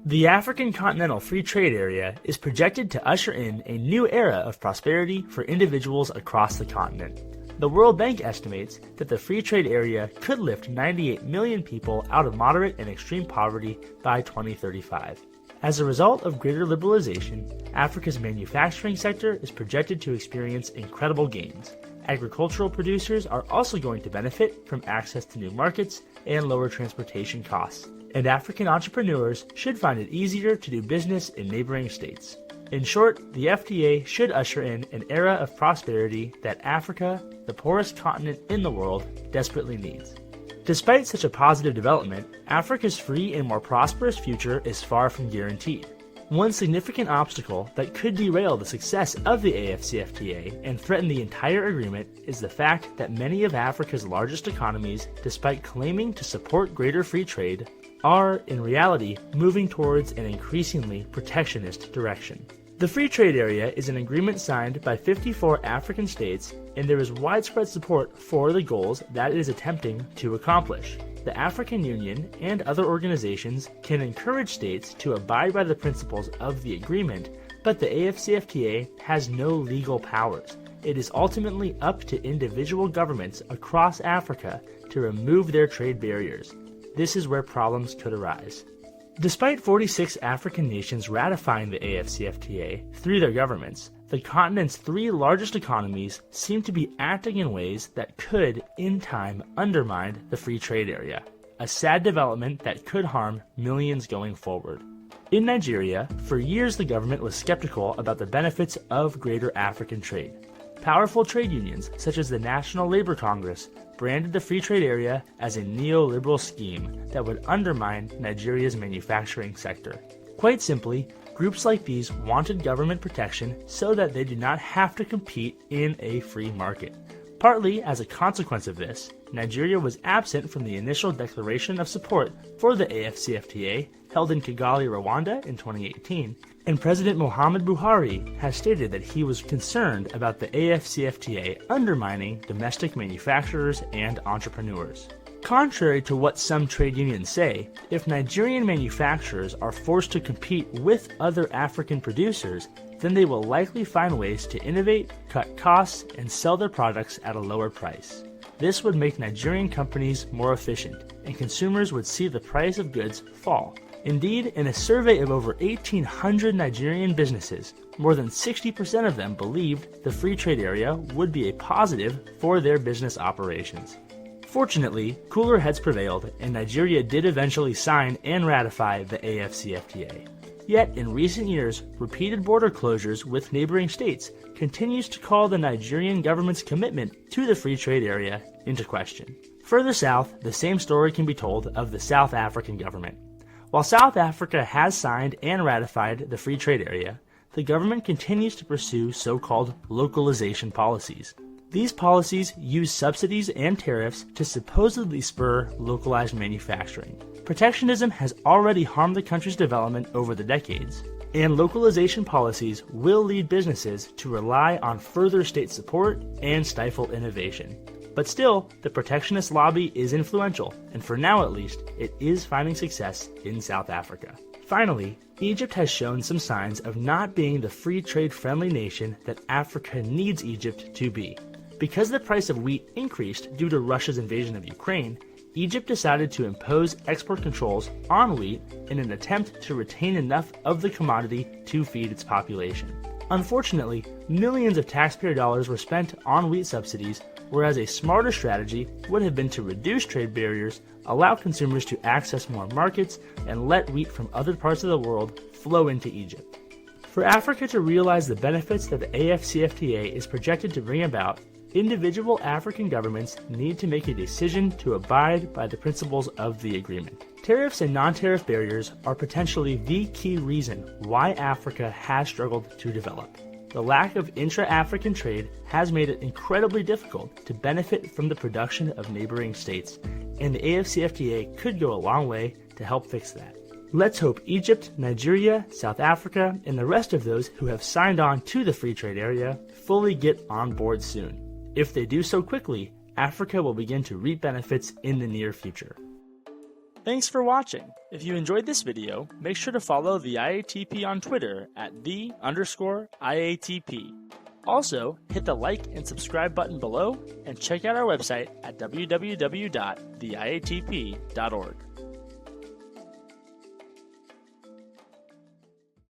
The African Continental Free Trade Area is projected to usher in a new era of prosperity for individuals across the continent. The World Bank estimates that the free trade area could lift 98 million people out of moderate and extreme poverty by 2035. As a result of greater liberalization, Africa's manufacturing sector is projected to experience incredible gains. Agricultural producers are also going to benefit from access to new markets and lower transportation costs, and African entrepreneurs should find it easier to do business in neighboring states. In short, the FTA should usher in an era of prosperity that Africa, the poorest continent in the world, desperately needs. Despite such a positive development, Africa's free and more prosperous future is far from guaranteed. One significant obstacle that could derail the success of the AfCFTA and threaten the entire agreement is the fact that many of Africa's largest economies, despite claiming to support greater free trade, are, in reality, moving towards an increasingly protectionist direction. The Free Trade Area is an agreement signed by 54 African states, and there is widespread support for the goals that it is attempting to accomplish. The African Union and other organizations can encourage states to abide by the principles of the agreement, but the AfCFTA has no legal powers. It is ultimately up to individual governments across Africa to remove their trade barriers. This is where problems could arise. Despite 46 African nations ratifying the AfCFTA through their governments, the continent's three largest economies seem to be acting in ways that could, in time, undermine the free trade area, a sad development that could harm millions going forward. In Nigeria, for years the government was skeptical about the benefits of greater African trade. Powerful trade unions, such as the National Labor Congress, branded the free trade area as a neoliberal scheme that would undermine Nigeria's manufacturing sector. Quite simply, groups like these wanted government protection so that they did not have to compete in a free market. Partly as a consequence of this, Nigeria was absent from the initial declaration of support for the AfCFTA held in Kigali, Rwanda in 2018, and President Muhammadu Buhari has stated that he was concerned about the AfCFTA undermining domestic manufacturers and entrepreneurs. Contrary to what some trade unions say, if Nigerian manufacturers are forced to compete with other African producers, then they will likely find ways to innovate, cut costs, and sell their products at a lower price. This would make Nigerian companies more efficient, and consumers would see the price of goods fall. Indeed, in a survey of over 1,800 Nigerian businesses, more than 60% of them believed the free trade area would be a positive for their business operations. Fortunately, cooler heads prevailed, and Nigeria did eventually sign and ratify the AfCFTA. Yet, in recent years, repeated border closures with neighboring states continues to call the Nigerian government's commitment to the free trade area into question. Further south, the same story can be told of the South African government. While South Africa has signed and ratified the free trade area, the government continues to pursue so-called localization policies. These policies use subsidies and tariffs to supposedly spur localized manufacturing. Protectionism has already harmed the country's development over the decades, and localization policies will lead businesses to rely on further state support and stifle innovation. But still, the protectionist lobby is influential, and for now at least, it is finding success in South Africa. Finally, Egypt has shown some signs of not being the free trade friendly nation that Africa needs Egypt to be. Because the price of wheat increased due to Russia's invasion of Ukraine, Egypt decided to impose export controls on wheat in an attempt to retain enough of the commodity to feed its population. Unfortunately, millions of taxpayer dollars were spent on wheat subsidies, whereas a smarter strategy would have been to reduce trade barriers, allow consumers to access more markets, and let wheat from other parts of the world flow into Egypt. For Africa to realize the benefits that the AfCFTA is projected to bring about, individual African governments need to make a decision to abide by the principles of the agreement. Tariffs and non-tariff barriers are potentially the key reason why Africa has struggled to develop. The lack of intra-African trade has made it incredibly difficult to benefit from the production of neighboring states, and the AfCFTA could go a long way to help fix that. Let's hope Egypt, Nigeria, South Africa, and the rest of those who have signed on to the free trade area fully get on board soon. If they do so quickly, Africa will begin to reap benefits in the near future. Thanks for watching. If you enjoyed this video, make sure to follow the IATP on Twitter at @the_IATP. Also, hit the like and subscribe button below and check out our website at www.theiatp.org.